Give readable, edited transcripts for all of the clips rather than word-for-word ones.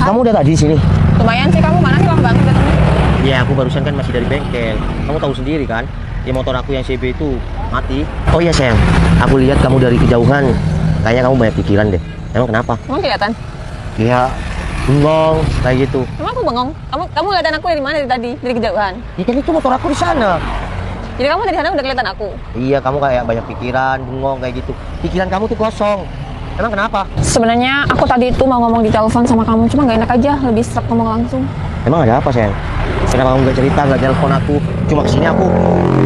Kamu udah tadi di sini? Lumayan sih, kamu mana sih lama banget datangnya? Ya aku barusan kan masih dari bengkel. Kamu tahu sendiri kan, ya motor aku yang CB itu mati. Oh iya sayang, aku lihat kamu dari kejauhan. Kayaknya kamu banyak pikiran deh. Emang kenapa? Emang kelihatan? Ya bengong kayak gitu. Emang aku bengong? Kamu kelihatan aku dari mana dari tadi? Dari kejauhan? Ya kan itu motor aku di sana. Jadi kamu dari sana udah kelihatan aku? Iya, kamu kayak banyak pikiran, bengong kayak gitu. Pikiran kamu tuh kosong. Emang kenapa? Sebenarnya aku tadi itu mau ngomong di telepon sama kamu, cuma nggak enak aja, lebih seret ngomong langsung. Emang ada apa sayang? Kenapa kamu nggak cerita, nggak telepon aku? Cuma kesini aku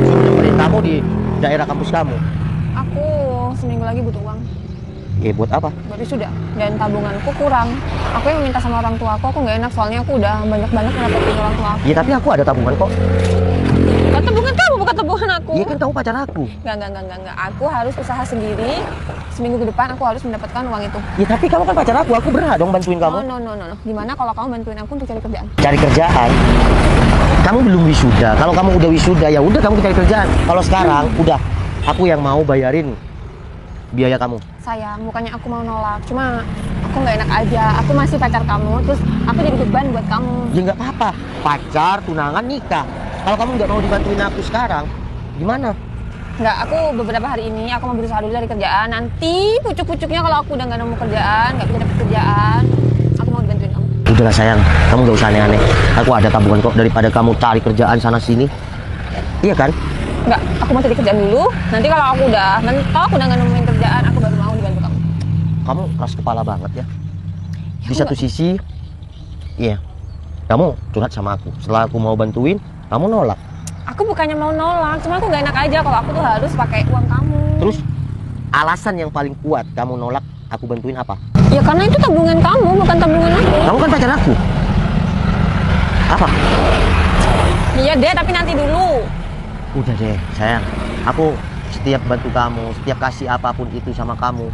suruh nemenin kamu di daerah kampus kamu. Aku seminggu lagi butuh uang. Buat apa? Buat wisuda. Dan tabunganku kurang. Aku yang minta sama orang tua aku nggak enak, soalnya aku udah banyak-banyak ngerepotin orang tua aku. Iya, tapi aku ada tabungan kok. Bukan tabungan kamu, bukan tabungan aku. Iya kan kamu pacar aku. Nggak. Aku harus usaha sendiri. Seminggu ke depan aku harus mendapatkan uang itu. Ya tapi kamu kan pacar aku berhak dong bantuin kamu. No. Gimana kalau kamu bantuin aku untuk cari kerjaan? Cari kerjaan? Kamu belum wisuda. Kalau kamu udah wisuda, ya udah kamu cari kerjaan. Kalau sekarang udah aku yang mau bayarin biaya kamu. Sayang, bukannya aku mau nolak, cuma aku nggak enak aja. Aku masih pacar kamu, terus aku jadi beban buat kamu. Ya nggak apa-apa. Pacar, tunangan, nikah. Kalau kamu nggak mau dibantuin aku sekarang, gimana? Nggak, aku beberapa hari ini aku mau berusaha dulu dari kerjaan. Nanti pucuk-pucuknya kalau aku udah nggak nemu kerjaan, nggak bisa dapet kerjaan, aku mau dibantuin kamu. Udahlah sayang, kamu nggak usah aneh-aneh. Aku ada tabungan kok, daripada kamu cari kerjaan sana sini. Iya kan? Nggak, aku mau cari kerjaan dulu. Nanti kalau aku udah nggak nemuin kerjaan, aku baru mau dibantu kamu. Kamu keras kepala banget ya. Di satu nggak- sisi, iya, kamu curhat sama aku. Setelah aku mau bantuin, kamu nolak. Aku bukannya mau nolak, cuma aku nggak enak aja kalau aku tuh harus pakai uang kamu. Terus alasan yang paling kuat kamu nolak aku bantuin apa? Ya karena itu tabungan kamu, bukan tabungan aku. Kamu kan pacar aku. Apa? Iya deh, tapi nanti dulu. Udah deh, sayang. Aku setiap bantu kamu, setiap kasih apapun itu sama kamu,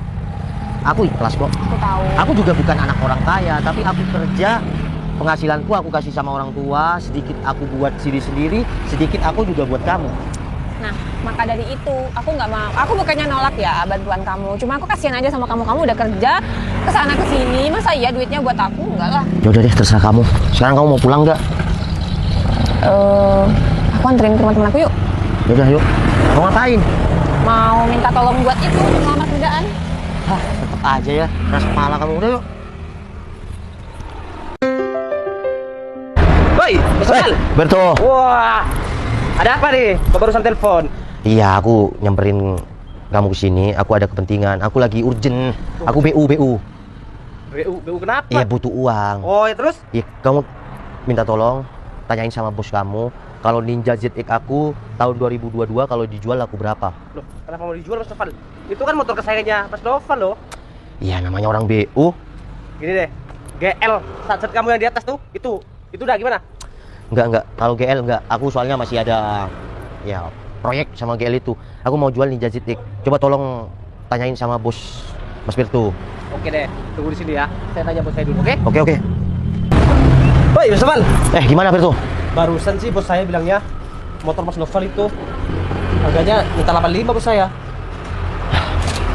aku ikhlas kok. Aku tahu. Aku juga bukan anak orang kaya, tapi aku kerja, penghasilanku aku kasih sama orang tua, sedikit aku buat diri sendiri, sedikit aku juga buat kamu. Nah, maka dari itu aku nggak mau. Aku bukannya nolak ya bantuan kamu. Cuma aku kasihan aja sama kamu. Kamu udah kerja kesana kesini, masa iya duitnya buat aku? Enggak lah. Ya udah deh, terserah kamu. Sekarang kamu mau pulang nggak? Aku anterin ke rumah teman aku yuk. Ya udah yuk. Mau ngapain? Mau minta tolong buat itu selamat kerjaan. Hah, tetep aja ya. Keras kepala kamu. Udah yuk. Woi, Ismail. Berto. Wah, ada apa nih? Kau barusan telepon. Iya, aku nyamperin kamu ke sini. Aku ada kepentingan. Aku lagi urgent. Aku BU. BU kenapa? Iya, butuh uang. Oh, ya terus? Iya, kamu minta tolong tanyain sama bos kamu kalau Ninja ZX aku tahun 2022 kalau dijual aku berapa? Loh, kenapa mau dijual Mas Noval? Itu kan motor kesayangannya Mas Noval loh. Iya, namanya orang BU. Gini deh, GL saat kamu yang di atas tuh, itu udah gimana? Enggak. Kalau GL enggak. Aku soalnya masih ada ya proyek sama GL itu. Aku mau jual Ninja ZX. Coba tolong tanyain sama bos Mas Birtu. Oke deh, tunggu di sini ya. Saya tanya bos saya dulu, oke? Oke. Woi, Mas Noval. Gimana Birtu? Barusan sih bos saya bilangnya motor Mas Noval itu harganya minta 85 bos saya.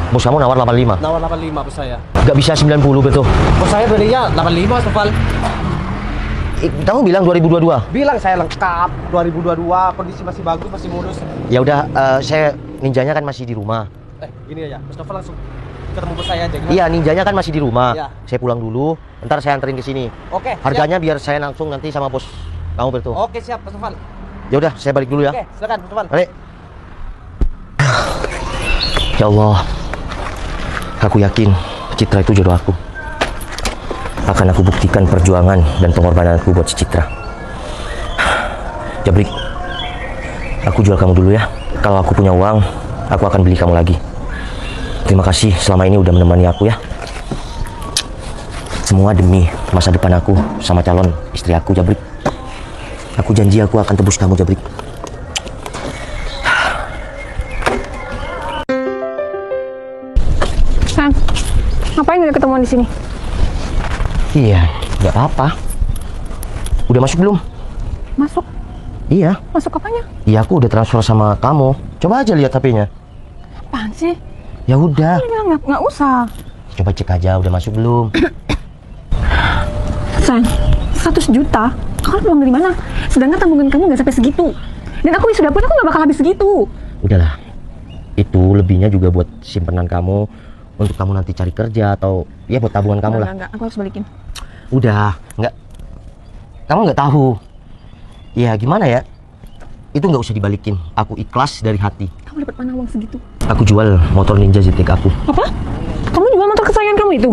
Bos kamu nawar 85. Nawar 85 bos saya. Enggak bisa 90 Birtu. Bos saya belinya 85 Mas Noval. Kamu bilang 2022. Bilang saya lengkap 2022, kondisi masih bagus, masih mulus. Ya udah, saya ninjanya kan masih di rumah. Gini aja, Mas Novel langsung ketemu bos saya aja. Gimana? Iya, ninjanya kan masih di rumah. Iya. Saya pulang dulu, ntar saya anterin ke sini. Oke. Harganya biar saya langsung nanti sama bos kamu Bertu. Siap. Oke, siap Mas Novel. Ya udah, saya balik dulu ya. Oke, silakan Mas Novel. Mari. Ya Allah, aku yakin Citra itu jodoh aku. Akan aku buktikan perjuangan dan pengorbananku buat si Citra. Jabrik, aku jual kamu dulu ya. Kalau aku punya uang, aku akan beli kamu lagi. Terima kasih selama ini udah menemani aku ya. Semua demi masa depan aku sama calon istri aku, Jabrik. Aku janji aku akan tebus kamu, Jabrik. Sang, ngapain udah ketemuan di sini? Iya, nggak apa-apa. Udah masuk belum? Masuk. Iya. Masuk apanya? Iya, aku udah transfer sama kamu. Coba aja lihat HP-nya. Apaan sih? Ya udah. Dia bilang nggak usah. Coba cek aja udah masuk belum. Sayang, 100 juta? Kamu uang dari mana? Sedangkan tabungan kamu nggak sampai segitu. Dan aku wisuda pun aku nggak bakal habis segitu. Udahlah, itu lebihnya juga buat simpanan kamu untuk kamu nanti cari kerja atau ya buat tabungan kamu lah. Enggak, aku harus balikin. Udah, nggak, kamu nggak tahu. Ya gimana ya? Itu nggak usah dibalikin. Aku ikhlas dari hati. Kamu dapat mana uang segitu? Aku jual motor Ninja ZX aku. Apa? Kamu jual motor kesayangan kamu itu?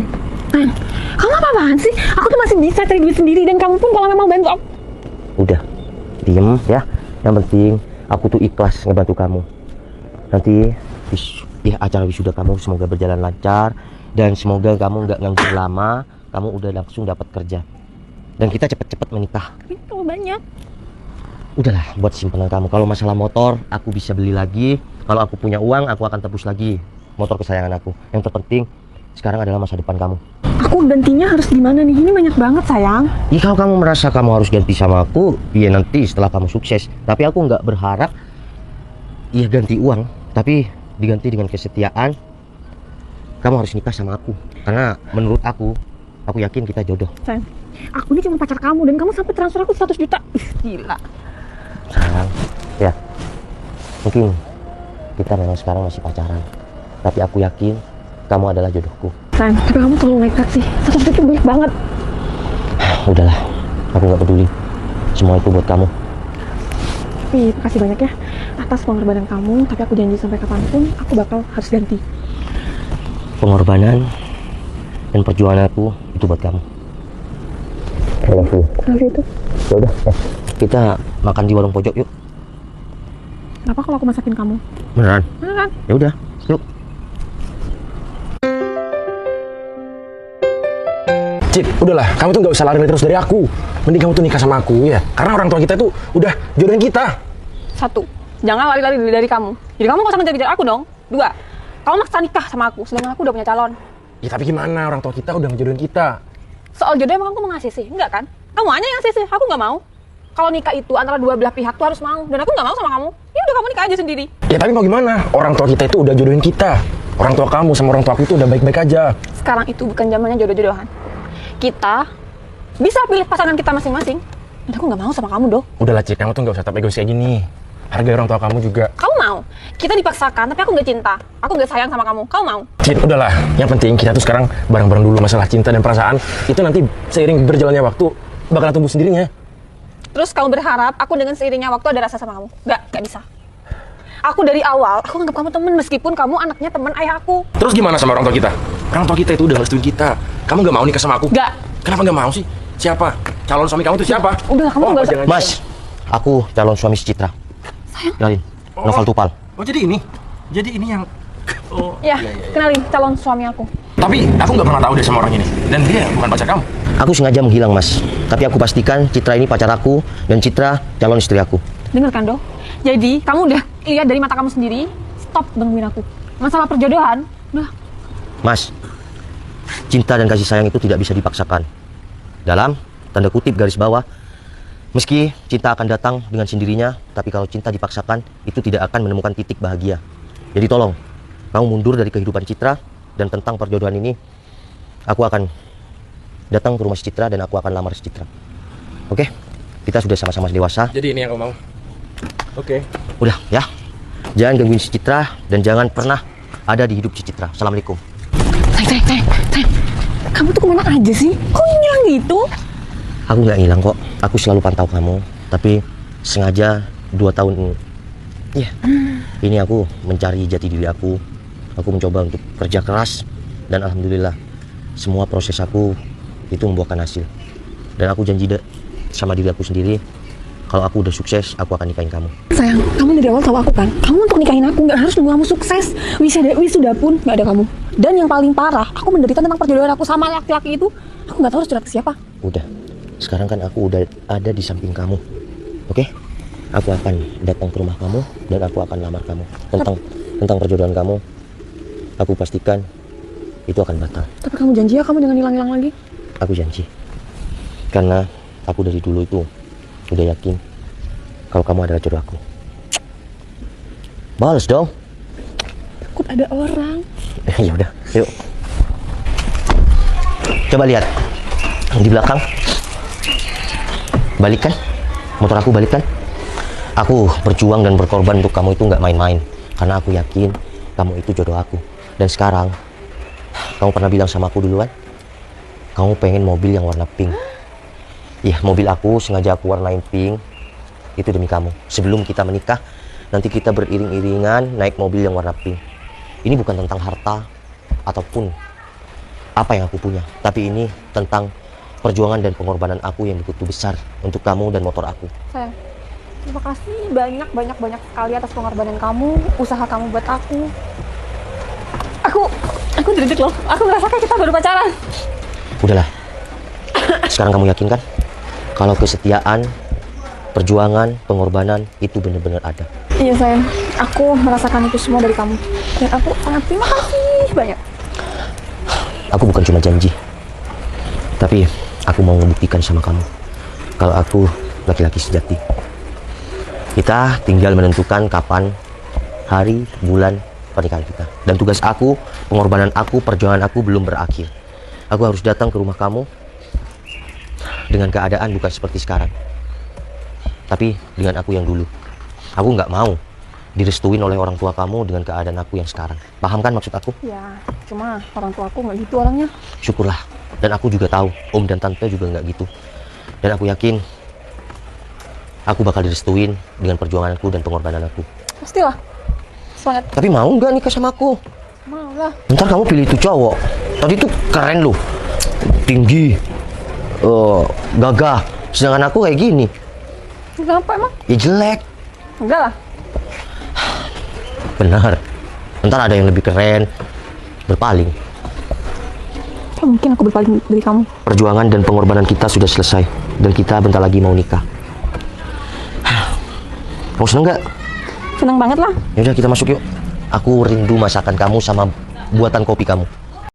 Kamu apa-apaan sih? Aku tuh masih bisa cari duit sendiri dan kamu pun kalau memang bantu aku. Udah, diem ya. Yang penting aku tuh ikhlas ngebantu kamu. Nanti ya acara wisuda kamu semoga berjalan lancar dan semoga kamu nggak nganggur lama. Kamu udah langsung dapat kerja dan kita cepet-cepet menikah. Ini terlalu banyak. Udahlah, buat simpanan kamu. Kalau masalah motor, aku bisa beli lagi. Kalau aku punya uang, aku akan tebus lagi motor kesayangan aku. Yang terpenting sekarang adalah masa depan kamu. Aku gantinya harus gimana nih? Ini banyak banget sayang. Ya kalau kamu merasa kamu harus ganti sama aku, ya nanti setelah kamu sukses. Tapi aku nggak berharap ya ganti uang, tapi diganti dengan kesetiaan. Kamu harus nikah sama aku. Karena menurut aku yakin kita jodoh. Sayang, aku ini cuma pacar kamu dan kamu sampai transfer aku 100 juta. Gila. Sayang, ya mungkin kita memang sekarang masih pacaran. Tapi aku yakin kamu adalah jodohku. Sayang, tapi kamu terlalu nekat sih. 100 juta banyak banget. Udahlah, aku nggak peduli. Semua itu buat kamu. Tapi makasih banyak ya atas pengorbanan kamu. Tapi aku janji sampai kapanpun aku bakal harus ganti. Pengorbanan dan perjuangan aku itu buat kamu. I love you. I love you too. Ya udah, kita makan di warung pojok yuk. Apa kalau aku masakin kamu? Beneran? Beneran. Ya udah, yuk. Cid, udahlah, kamu tuh nggak usah lari terus dari aku. Mending kamu tuh nikah sama aku ya. Karena orang tua kita tuh udah jodohin kita. 1, jangan lari-lari dari kamu. Jadi kamu gak usah ngejar-ngejar aku dong. 2, kamu maksa nikah sama aku, sedangkan aku udah punya calon. Ya tapi gimana, orang tua kita udah ngejodohin kita. Soal jodoh emang kamu mau ngasih sih? Enggak kan? Kamu aja yang ngasih sih, aku nggak mau. Kalau nikah itu antara dua belah pihak tuh harus mau. Dan aku nggak mau sama kamu. Ya udah kamu nikah aja sendiri. Ya tapi mau gimana? Orang tua kita itu udah jodohin kita. Orang tua kamu sama orang tua aku itu udah baik-baik aja. Sekarang itu bukan zamannya jodoh-jodohan. Kita bisa pilih pasangan kita masing-masing. Dan aku nggak mau sama kamu, Dok. Udahlah Cid, kamu tuh nggak usah tak egois kayak gini. Hargai orang tua kamu juga. Kamu mau? Kita dipaksakan, tapi aku nggak cinta. Aku nggak sayang sama kamu. Kamu mau? Cid, udahlah. Yang penting kita tuh sekarang bareng-bareng dulu. Masalah cinta dan perasaan itu nanti seiring berjalannya waktu bakalan tumbuh sendirinya. Terus kamu berharap aku dengan seiringnya waktu ada rasa sama kamu? Nggak bisa. Aku dari awal, aku nganggap kamu temen meskipun kamu anaknya teman ayah aku. Terus gimana sama orang tua kita? Orang tua kita itu udah ngerestuin kita. Kamu nggak mau nikah sama aku? Nggak. Kenapa nggak mau sih? Siapa? Calon suami kamu itu siapa? Udah, kamu nggak usah. jangan- Mas, aku calon suami si Citra. Sayang. Kenalin, Noval Tupal. Oh jadi ini? Jadi ini yang... Oh, Ya, kenalin calon suami aku. Tapi aku nggak pernah tahu deh sama orang ini. Dan dia bukan pacar kamu. Aku sengaja menghilang, Mas. Tapi aku pastikan Citra ini pacar aku dan Citra calon istri aku. Dengar kan, Dok? Jadi, kamu udah lihat dari mata kamu sendiri. Stop gangguin aku. Masalah perjodohan, udah. Mas, cinta dan kasih sayang itu tidak bisa dipaksakan. Dalam tanda kutip garis bawah, meski cinta akan datang dengan sendirinya, tapi kalau cinta dipaksakan, itu tidak akan menemukan titik bahagia. Jadi tolong, kamu mundur dari kehidupan Citra, dan tentang perjodohan ini, aku akan datang ke rumah si Citra dan aku akan lamar si Citra. Oke? Kita sudah sama-sama dewasa. Jadi ini yang kamu mau? Oke. Udah, ya. Jangan gangguin si Citra dan jangan pernah ada di hidup si Citra. Assalamualaikum. Sayang. Kamu tuh kemana aja sih? Kok ngilang gitu? Aku nggak ngilang kok. Aku selalu pantau kamu. Tapi sengaja 2 tahun ini aku mencari jati diri aku. Aku mencoba untuk kerja keras dan alhamdulillah semua proses aku itu membuahkan hasil. Dan aku janji sama diri aku sendiri, kalau aku udah sukses, aku akan nikahin kamu. Sayang, kamu dari awal tahu aku kan? Kamu untuk nikahin aku nggak harus nunggu kamu sukses. Wisuda pun nggak ada kamu. Dan yang paling parah, aku menderita tentang perjodohan aku sama laki-laki itu. Aku nggak tahu harus curhat ke siapa. Udah, sekarang kan aku udah ada di samping kamu. Oke? Aku akan datang ke rumah kamu dan aku akan lamar kamu. Tentang perjodohan kamu, aku pastikan itu akan batal. Tapi kamu janji ya kamu jangan hilang-hilang lagi. Aku janji. Karena aku dari dulu itu udah yakin kalau kamu adalah jodoh aku. Balas dong. Takut ada orang. Ya udah, yuk. Coba lihat di belakang. Balik kan? Motor aku balik kan? Aku berjuang dan berkorban untuk kamu itu nggak main-main. Karena aku yakin kamu itu jodoh aku. Dan sekarang, kamu pernah bilang sama aku duluan, kamu pengen mobil yang warna pink. Iya, mobil aku sengaja aku warnain pink. Itu demi kamu. Sebelum kita menikah, nanti kita beriring-iringan naik mobil yang warna pink. Ini bukan tentang harta ataupun apa yang aku punya. Tapi ini tentang perjuangan dan pengorbanan aku yang begitu besar untuk kamu dan motor aku. Sayang, terima kasih banyak sekali atas pengorbanan kamu, usaha kamu buat aku. Aku deg loh. Aku ngerasa kayak kita baru pacaran. Udahlah. Sekarang kamu yakin kan? Kalau kesetiaan, perjuangan, pengorbanan itu benar-benar ada. Iya sayang, aku merasakan itu semua dari kamu. Dan aku sangat terima kasih banyak. Aku bukan cuma janji, tapi aku mau membuktikan sama kamu kalau aku laki-laki sejati. Kita tinggal menentukan kapan, hari, bulan pernikahan kita. Dan tugas aku, pengorbanan aku, perjuangan aku belum berakhir. Aku harus datang ke rumah kamu dengan keadaan bukan seperti sekarang, tapi dengan aku yang dulu. Aku nggak mau direstuin oleh orang tua kamu dengan keadaan aku yang sekarang. Paham kan maksud aku? Ya, cuma orang tua aku nggak gitu orangnya. Syukurlah. Dan aku juga tahu om dan tante juga nggak gitu. Dan aku yakin aku bakal direstuin dengan perjuanganku dan pengorbanan aku. Pastilah. Semangat. Tapi mau nggak nikah sama aku? Mau lah. Ntar kamu pilih itu cowok. Tadi tuh keren loh, tinggi, gagah. Sedangkan aku kayak gini, Kenapa emang? ya jelek. Enggak lah. Benar. Ntar ada yang lebih keren, berpaling. Ya, mungkin aku berpaling dari kamu. Perjuangan dan pengorbanan kita sudah selesai. Dan kita bentar lagi mau nikah. Kamu seneng nggak? Seneng banget lah. Ya udah kita masuk yuk. Aku rindu masakan kamu sama buatan kopi kamu.